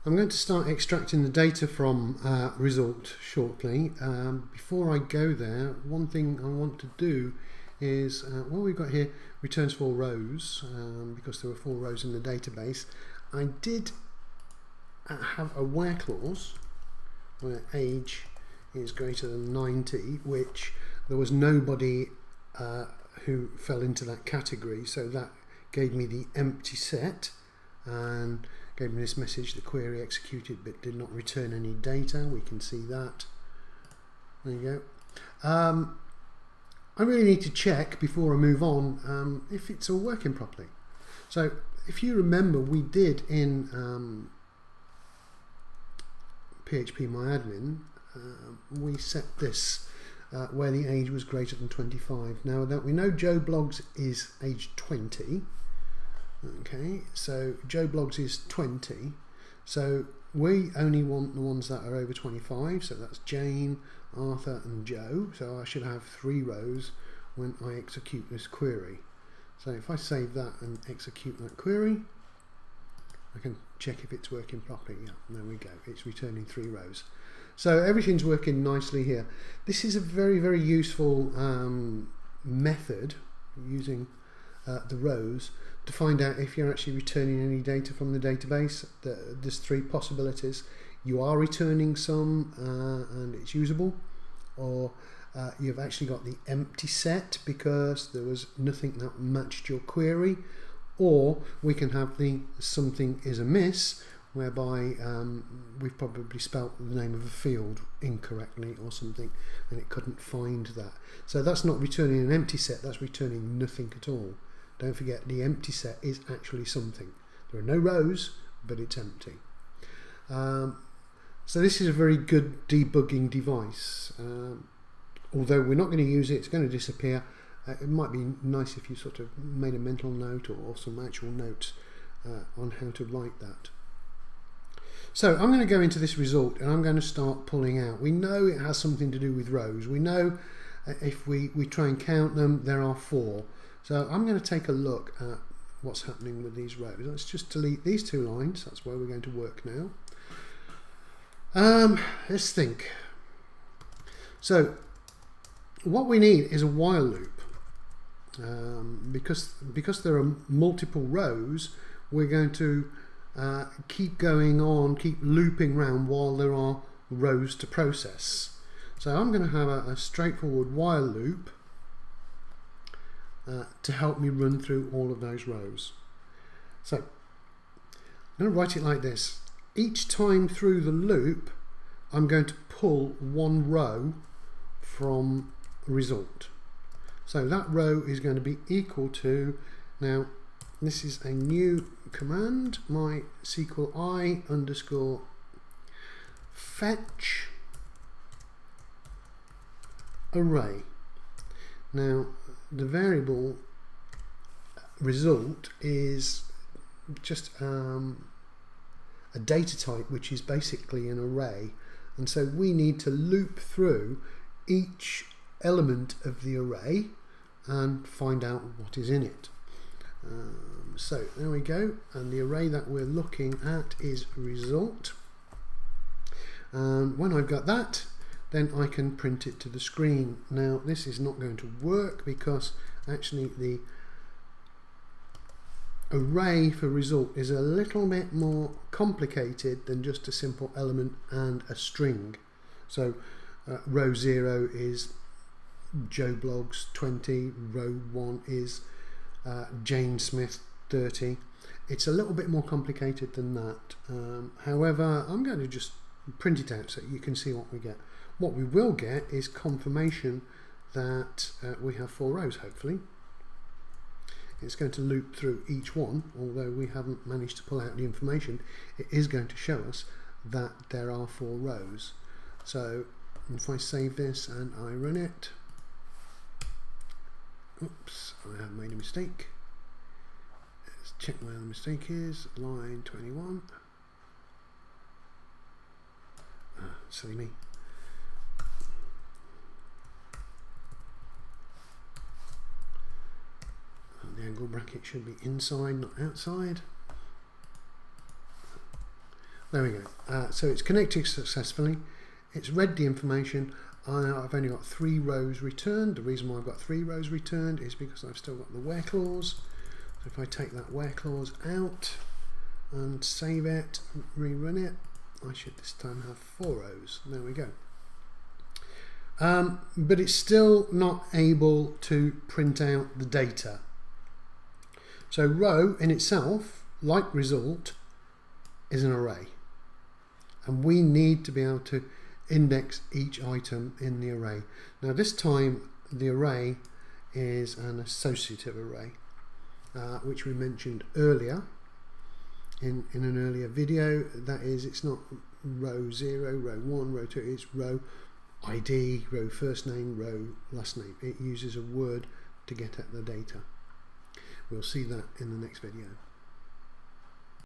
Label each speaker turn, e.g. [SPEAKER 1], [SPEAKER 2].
[SPEAKER 1] I'm going to start extracting the data from result shortly. Before I go there, one thing I want to do is, what we've got here returns 4 rows, because there were 4 rows in the database. I did have a where clause where age is greater than 90, which there was nobody who fell into that category, so that gave me the empty set and gave me this message: the query executed but did not return any data. We can see that. There you go. I really need to check before I move on if it's all working properly. So if you remember, we did in PHP MyAdmin, we set this where the age was greater than 25. Now that we know Joe Bloggs is age 20, okay, so Joe Bloggs is 20, so we only want the ones that are over 25, so that's Jane, Arthur and Joe, so I should have 3 rows when I execute this query. So if I save that and execute that query, I can check if it's working properly. Yeah, there we go, it's returning 3 rows. So everything's working nicely here. This is a very, very useful method, using the rows to find out if you're actually returning any data from the database. There's 3 possibilities. You are returning some and it's usable, or you've actually got the empty set because there was nothing that matched your query, or we can have the something is amiss, whereby we've probably spelt the name of a field incorrectly or something and it couldn't find that. So that's not returning an empty set, that's returning nothing at all. Don't forget, the empty set is actually something. There are no rows, but it's empty. So this is a very good debugging device. Although we're not going to use it, it's going to disappear. It might be nice if you sort of made a mental note or some actual notes on how to write that. So I'm going to go into this result and I'm going to start pulling out. We know it has something to do with rows. We know if we try and count them, there are 4. So I'm going to take a look at what's happening with these rows. Let's just delete these 2 lines. That's where we're going to work now. Let's think. So what we need is a while loop. Because there are multiple rows, we're going to keep going on, keep looping around while there are rows to process. So I'm going to have a straightforward while loop to help me run through all of those rows. So I'm going to write it like this. Each time through the loop, I'm going to pull 1 row from result. So that row is going to be equal to, now this is a new command, MySQL I underscore fetch array. Now the variable result is just a data type which is basically an array, and so we need to loop through each element of the array and find out what is in it. So there we go, and the array that we're looking at is result, and when I've got that, then I can print it to the screen. Now this is not going to work because actually the array for result is a little bit more complicated than just a simple element and a string. So row 0 is Joe Bloggs 20, row 1 is Jane Smith 30. It's a little bit more complicated than that. However, I'm going to just print it out so you can see what we get. What we will get is confirmation that we have 4 rows, hopefully. It's going to loop through each one, although we haven't managed to pull out the information. It is going to show us that there are 4 rows. So if I save this and I run it, oops, I have made a mistake. Let's check where the mistake is. Line 21. Silly me. The angle bracket should be inside, not outside. There we go. So it's connected successfully. It's read the information. I've only got 3 rows returned. The reason why I've got 3 rows returned is because I've still got the where clause. So if I take that where clause out and save it, rerun it, I should this time have 4 rows. There we go. But it's still not able to print out the data. So row in itself, like result, is an array. And we need to be able to index each item in the array. Now this time the array is an associative array, which we mentioned earlier in an earlier video. That is, it's not row 0, row 1, row 2, it's row ID, row first name, row last name. It uses a word to get at the data. We'll see that in the next video.